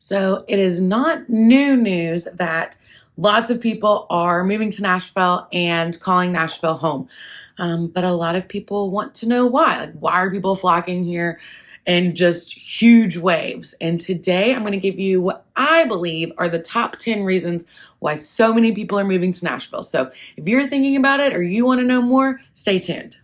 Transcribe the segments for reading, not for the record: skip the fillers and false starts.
So it is not new news that lots of people are moving to Nashville and calling Nashville home. But a lot of people want to know why. Like, why are people flocking here in just huge waves? And today I'm going to give you what I believe are the top 10 reasons why so many people are moving to Nashville. So if you're thinking about it or you want to know more, stay tuned.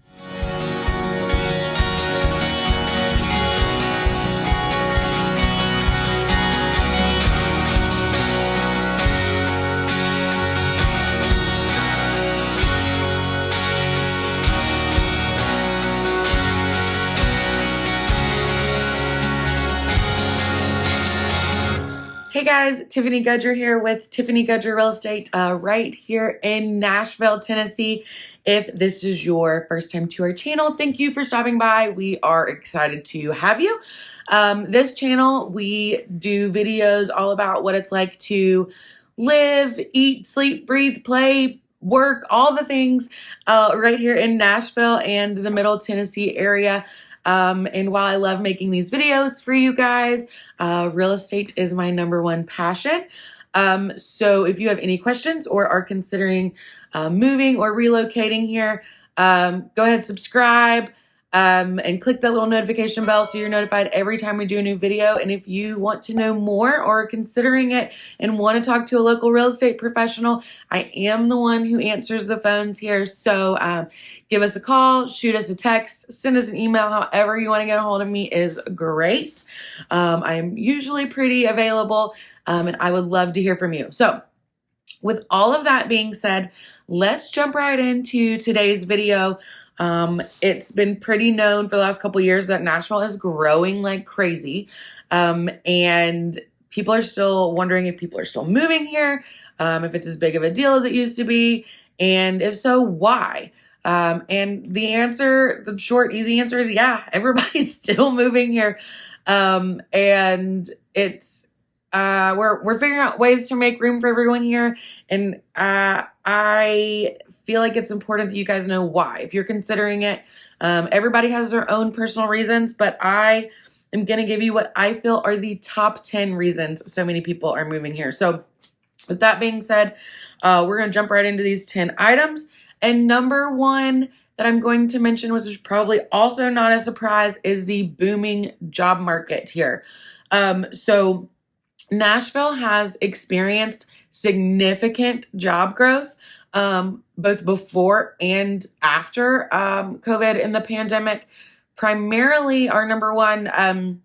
Hey guys, Tiffany Gudger here with Tiffany Gudger Real Estate right here in Nashville, Tennessee. If this is your first time to our channel, thank you for stopping by. We are excited to have you. This channel, we do videos all about what it's like to live, eat, sleep, breathe, play, work, all the things right here in Nashville and the Middle Tennessee area. And while I love making these videos for you guys, real estate is my number one passion. So if you have any questions or are considering moving or relocating here, go ahead, subscribe, and click that little notification bell so you're notified every time we do a new video. And if you want to know more or are considering it and want to talk to a local real estate professional, I am the one who answers the phones here. So give us a call, shoot us a text, send us an email. However you want to get a hold of me is great. I'm usually pretty available, and I would love to hear from you. So with all of that being said, let's jump right into today's video. It's been pretty known for the last couple of years that Nashville is growing like crazy. And people are still wondering if people are still moving here, if it's as big of a deal as it used to be, and if so, why? And the short, easy answer is yeah, everybody's still moving here. And it's, we're figuring out ways to make room for everyone here. And, I feel like it's important that you guys know why. If you're considering it, everybody has their own personal reasons, but I am going to give you what I feel are the top 10 reasons so many people are moving here. So with that being said, we're going to jump right into these 10 items. And number one that I'm going to mention, which is probably also not a surprise, is the booming job market here. So Nashville has experienced significant job growth, both before and after COVID and the pandemic. Primarily, our number one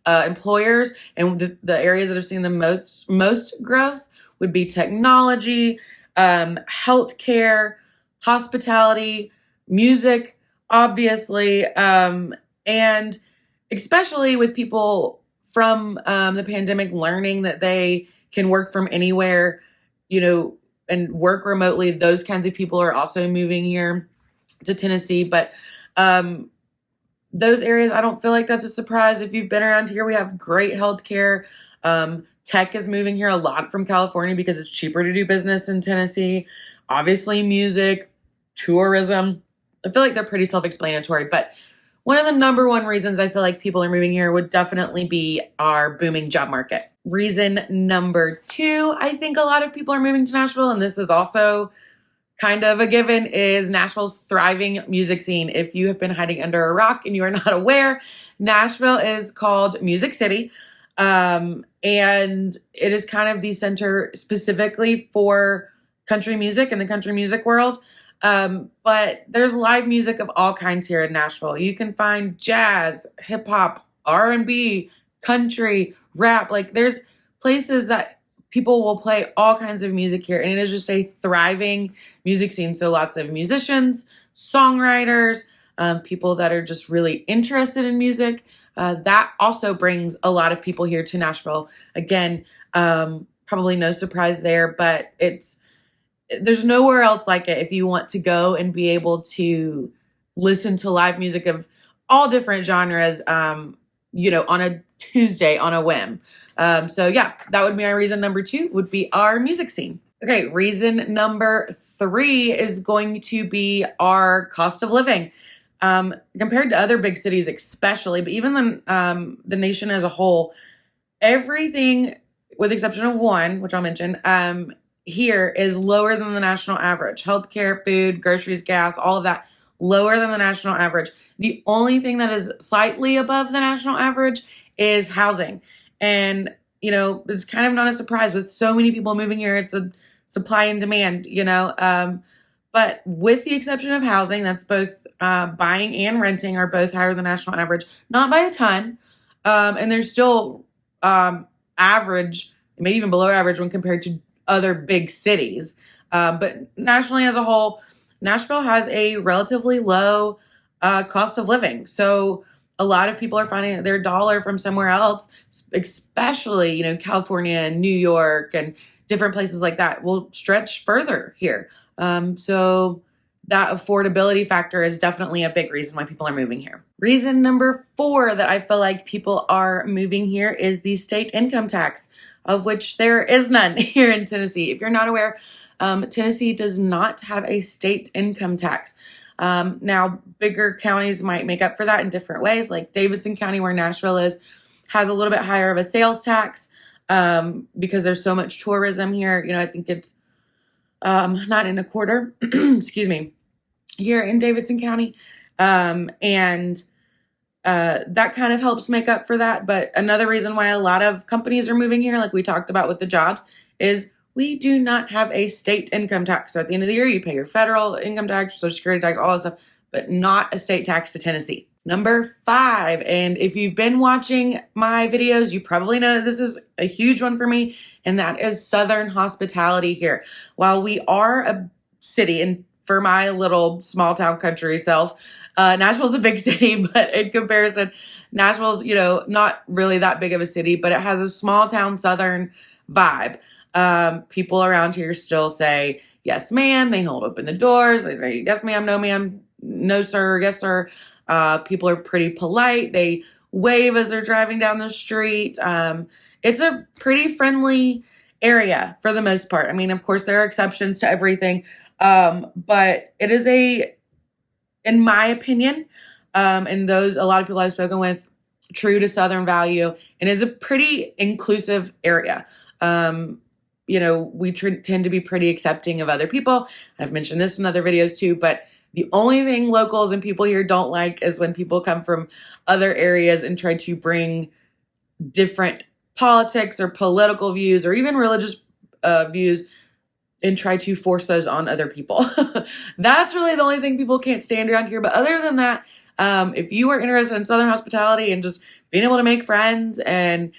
employers and the areas that have seen the most growth would be technology, healthcare, hospitality, music, obviously, and especially with people from the pandemic learning that they can work from anywhere, and work remotely. Those kinds of people are also moving here to Tennessee. But those areas, I don't feel like that's a surprise. If you've been around here, we have great healthcare. Tech is moving here a lot from California because it's cheaper to do business in Tennessee. Obviously, music, tourism. I feel like they're pretty self-explanatory, but one of the number one reasons I feel like people are moving here would definitely be our booming job market. Reason number two, I think a lot of people are moving to Nashville, and this is also kind of a given, is Nashville's thriving music scene. If you have been hiding under a rock and you are not aware, Nashville is called Music City. And it is kind of the center specifically for country music and the country music world. But there's live music of all kinds here in Nashville. You can find jazz, hip hop, R&B, country, rap. Like, there's places that people will play all kinds of music here, and it is just a thriving music scene. So lots of musicians, songwriters, people that are just really interested in music. That also brings a lot of people here to Nashville. Again, probably no surprise there, but there's nowhere else like it if you want to go and be able to listen to live music of all different genres, on a Tuesday on a whim. So yeah, that would be our reason number two, would be our music scene. Okay, reason number three is going to be our cost of living. Compared to other big cities especially, but even the nation as a whole, everything, with the exception of one, which I'll mention, here is lower than the national average. Healthcare, food, groceries, gas, all of that, lower than the national average. The only thing that is slightly above the national average is housing. And, it's kind of not a surprise with so many people moving here. It's a supply and demand, but with the exception of housing, that's both buying and renting are both higher than national average, not by a ton. And there's still average, maybe even below average when compared to other big cities. But nationally as a whole, Nashville has a relatively low cost of living. So a lot of people are finding that their dollar from somewhere else, especially, California and New York and different places like that, will stretch further here. So that affordability factor is definitely a big reason why people are moving here. Reason number 4 that I feel like people are moving here is the state income tax, of which there is none here in Tennessee. If you're not aware, Tennessee does not have a state income tax. Now, bigger counties might make up for that in different ways, like Davidson County, where Nashville is, has a little bit higher of a sales tax because there's so much tourism here. I think it's not in a quarter, excuse me, here in Davidson County. And that kind of helps make up for that. But another reason why a lot of companies are moving here, like we talked about with the jobs, is we do not have a state income tax. So at the end of the year, you pay your federal income tax, Social Security tax, all that stuff, but not a state tax to Tennessee. Number 5, and if you've been watching my videos, you probably know this is a huge one for me, and that is Southern hospitality here. While we are a city, and for my little small town country self, Nashville's a big city, but in comparison, Nashville's, not really that big of a city, but it has a small town Southern vibe. People around here still say, yes, ma'am. They hold open the doors. They say, yes, ma'am, no, ma'am, no, sir, yes, sir. People are pretty polite. They wave as they're driving down the street. It's a pretty friendly area for the most part. I mean, of course, there are exceptions to everything. But it is in my opinion, and a lot of people I've spoken with, true to Southern value, and is a pretty inclusive area. We tend to be pretty accepting of other people. I've mentioned this in other videos too, but the only thing locals and people here don't like is when people come from other areas and try to bring different politics or political views or even religious views and try to force those on other people. That's really the only thing people can't stand around here. But other than that, if you are interested in Southern hospitality and just being able to make friends and,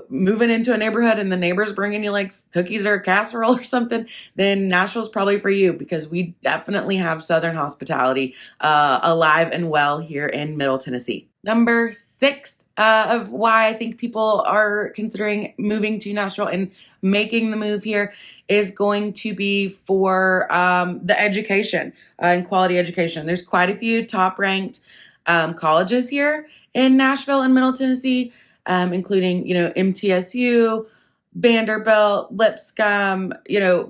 moving into a neighborhood and the neighbors bringing you like cookies or a casserole or something, then Nashville's probably for you, because we definitely have Southern hospitality alive and well here in Middle Tennessee. Number 6 of why I think people are considering moving to Nashville and making the move here is going to be for the education and quality education. There's quite a few top-ranked colleges here in Nashville and Middle Tennessee, including, MTSU, Vanderbilt, Lipscomb,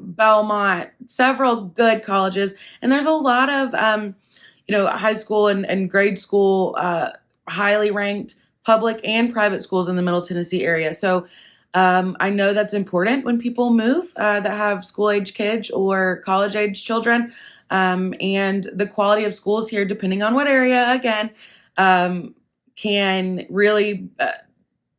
Belmont, several good colleges. And there's a lot of, high school and grade school, highly ranked public and private schools in the Middle Tennessee area. So I know that's important when people move that have school-age kids or college-age children. And the quality of schools here, depending on what area, again, can really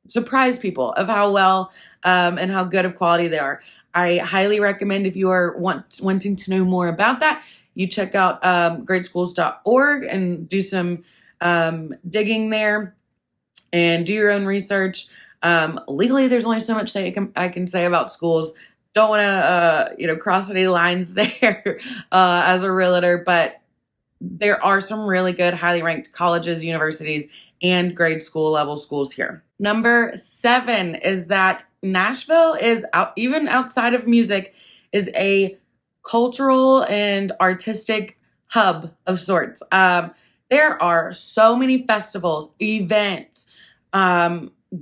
surprise people of how well and how good of quality they are. I highly recommend, if you are wanting to know more about that, you check out greatschools.org and do some digging there and do your own research. Legally, there's only so much I can say about schools. Don't want to, cross any lines there as a realtor, but there are some really good, highly ranked colleges, universities, and grade school level schools here. Number 7 is that Nashville is even outside of music, is a cultural and artistic hub of sorts. There are so many festivals, events,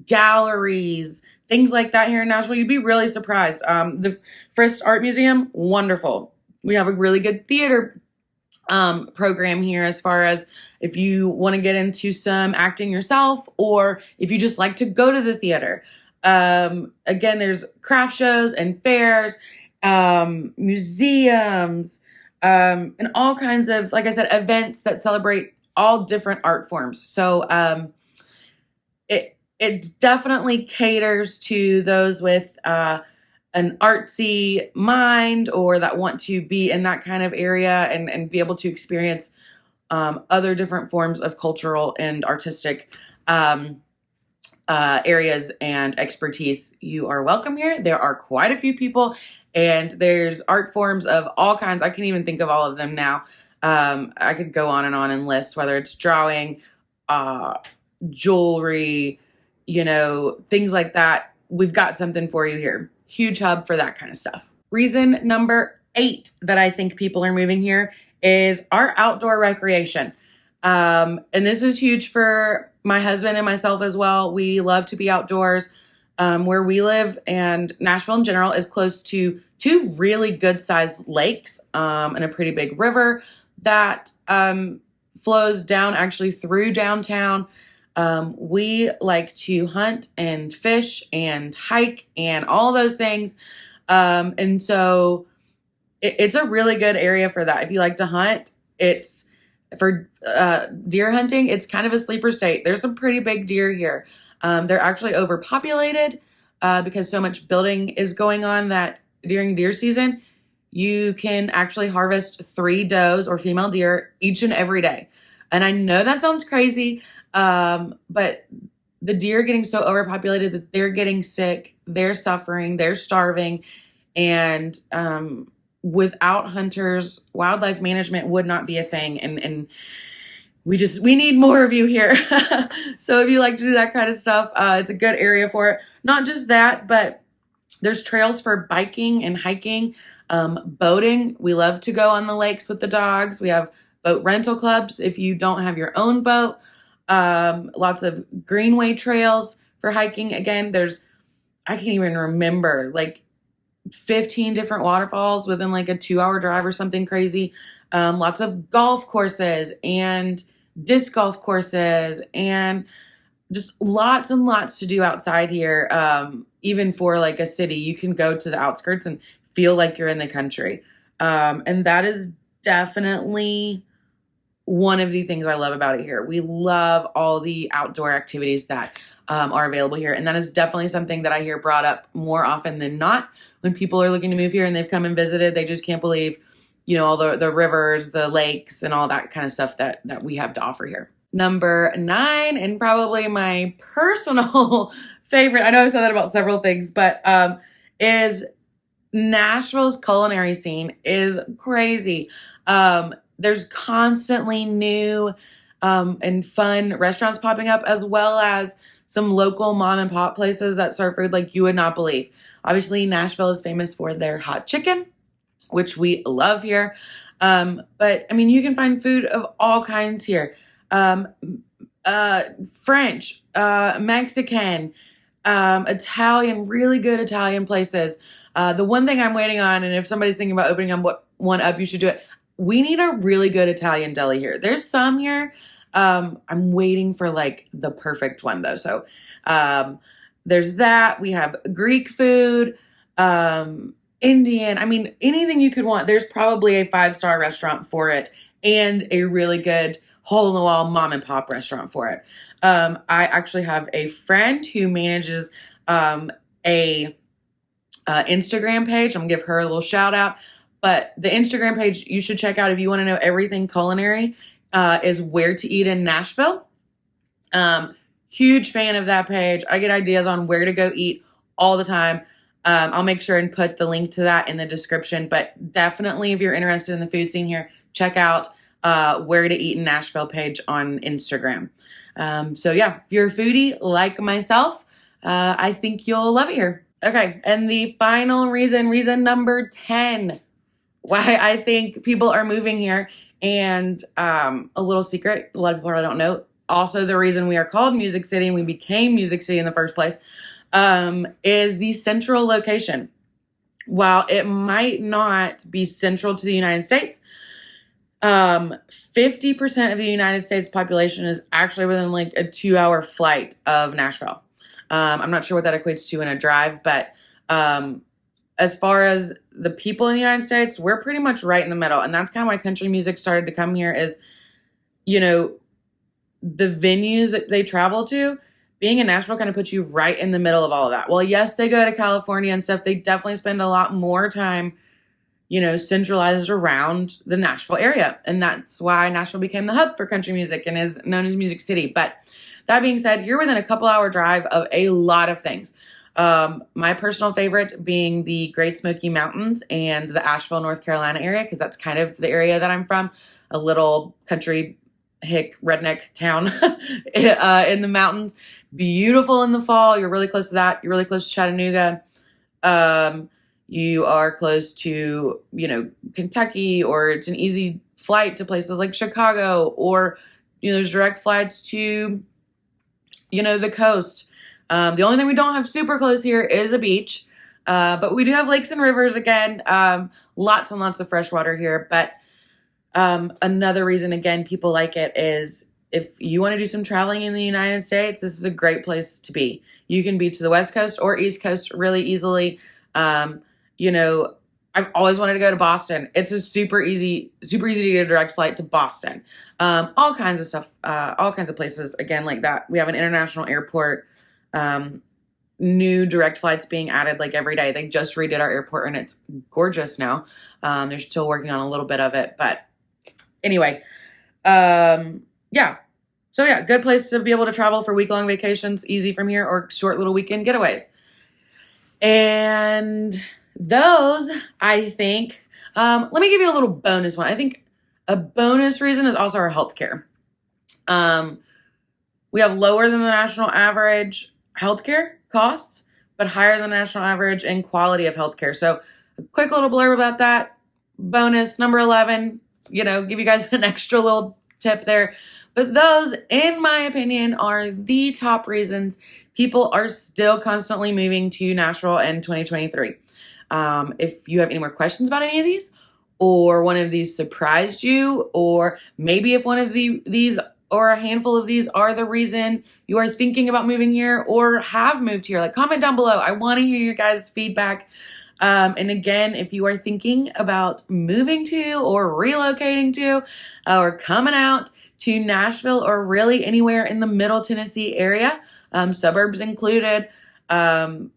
galleries, things like that here in Nashville. You'd be really surprised. The Frist Art Museum, wonderful. We have a really good theater program here, as far as if you want to get into some acting yourself, or if you just like to go to the theater. Again, there's craft shows and fairs, museums, and all kinds of, like I said, events that celebrate all different art forms. So it definitely caters to those with an artsy mind or that want to be in that kind of area and be able to experience other different forms of cultural and artistic areas and expertise. You are welcome here. There are quite a few people, and there's art forms of all kinds. I can't even think of all of them now. I could go on and list, whether it's drawing, jewelry, things like that. We've got something for you here. Huge hub for that kind of stuff. Reason number 8 that I think people are moving here is our outdoor recreation. And this is huge for my husband and myself as well. We love to be outdoors. Where we live, and Nashville in general, is close to 2 really good sized lakes and a pretty big river that flows down actually through downtown. We like to hunt and fish and hike and all those things. And so it's a really good area for that. If you like to hunt, it's for deer hunting. It's kind of a sleeper state. There's some pretty big deer here. They're actually overpopulated because so much building is going on that during deer season, you can actually harvest 3 does or female deer each and every day. And I know that sounds crazy, but the deer are getting so overpopulated that they're getting sick, they're suffering, they're starving, and without hunters, wildlife management would not be a thing. And we need more of you here. So if you like to do that kind of stuff, it's a good area for it. Not just that, but there's trails for biking and hiking, boating. We love to go on the lakes with the dogs. We have boat rental clubs if you don't have your own boat. Lots of greenway trails for hiking. Again, I can't even remember, like 15 different waterfalls within like a 2-hour drive or something crazy. Lots of golf courses and disc golf courses and just lots and lots to do outside here. Even for like a city, you can go to the outskirts and feel like you're in the country. And that is definitely one of the things I love about it here. We love all the outdoor activities that are available here. And that is definitely something that I hear brought up more often than not when people are looking to move here and they've come and visited. They just can't believe, all the rivers, the lakes, and all that kind of stuff that we have to offer here. Number 9, and probably my personal favorite, I know I've said that about several things, but is Nashville's culinary scene is crazy. There's constantly new and fun restaurants popping up, as well as some local mom and pop places that serve food like you would not believe. Obviously, Nashville is famous for their hot chicken, which we love here. But I mean, you can find food of all kinds here. French, Mexican, Italian, really good Italian places. The one thing I'm waiting on, and if somebody's thinking about opening one up, you should do it. We need a really good Italian deli here. There's some here. I'm waiting for like the perfect one though. So, there's that. We have Greek food, Indian. I mean, anything you could want. There's probably a 5-star restaurant for it and a really good hole-in-the-wall mom and pop restaurant for it. I actually have a friend who manages a Instagram page. I'm gonna give her a little shout out. But the Instagram page you should check out if you want to know everything culinary is Where to Eat in Nashville. Huge fan of that page. I get ideas on where to go eat all the time. I'll make sure and put the link to that in the description. But definitely, if you're interested in the food scene here, check out Where to Eat in Nashville page on Instagram. So yeah, if you're a foodie like myself, I think you'll love it here. Okay, and the final reason number 10, why I think people are moving here, and a little secret, a lot of people probably don't know, also the reason we are called Music City and we became Music City in the first place, is the central location. While it might not be central to the United States, 50% of the United States population is actually within like a 2-hour flight of Nashville. I'm not sure what that equates to in a drive, but as far as the people in the United States, we're pretty much right in the middle. And that's kind of why country music started to come here is, you know, the venues that they travel to, being in Nashville kind of puts you right in the middle of all of that. Well, yes, they go to California and stuff. They definitely spend a lot more time, you know, centralized around the Nashville area. And that's why Nashville became the hub for country music and is known as Music City. But that being said, you're within a couple hour drive of a lot of things. My personal favorite being the Great Smoky Mountains and the Asheville, North Carolina area, because that's kind of the area that I'm from, a little country hick redneck town in the mountains. Beautiful in the fall. You're really close to that. You're really close to Chattanooga. You are close to, you know, Kentucky, or it's an easy flight to places like Chicago, or, you know, there's direct flights to, you know, the coast. The only thing we don't have super close here is a beach, but we do have lakes and rivers again. Lots and lots of fresh water here. But another reason, again, people like it is if you want to do some traveling in the United States, this is a great place to be. You can be to the West Coast or East Coast really easily. You know, I've always wanted to go to Boston. It's a super easy to get a direct flight to Boston. All kinds of stuff, all kinds of places, again, like that. We have an international airport, new direct flights being added like every day. They just redid our airport and it's gorgeous now. They're still working on a little bit of it, but anyway, yeah. So yeah, good place to be able to travel for week-long vacations, easy from here, or short little weekend getaways. And those, I think, let me give you a little bonus one. I think a bonus reason is also our healthcare. We have lower than the national average healthcare costs, but higher than the national average in quality of healthcare. So a quick little blurb about that. Bonus number 11, you know, give you guys an extra little tip there. But those, in my opinion, are the top reasons people are still constantly moving to Nashville in 2023. If you have any more questions about any of these, or one of these surprised you, or maybe if one of these or a handful of these are the reason you are thinking about moving here or have moved here, like comment down below. I want to hear your guys' feedback. And again, if you are thinking about moving to or relocating to or coming out to Nashville or really anywhere in the Middle Tennessee area, suburbs included,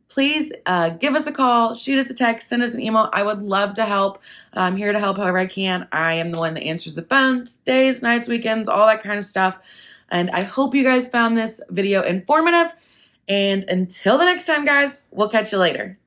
please give us a call, shoot us a text, send us an email. I would love to help. I'm here to help however I can. I am the one that answers the phone, days, nights, weekends, all that kind of stuff. And I hope you guys found this video informative. And until the next time, guys, we'll catch you later.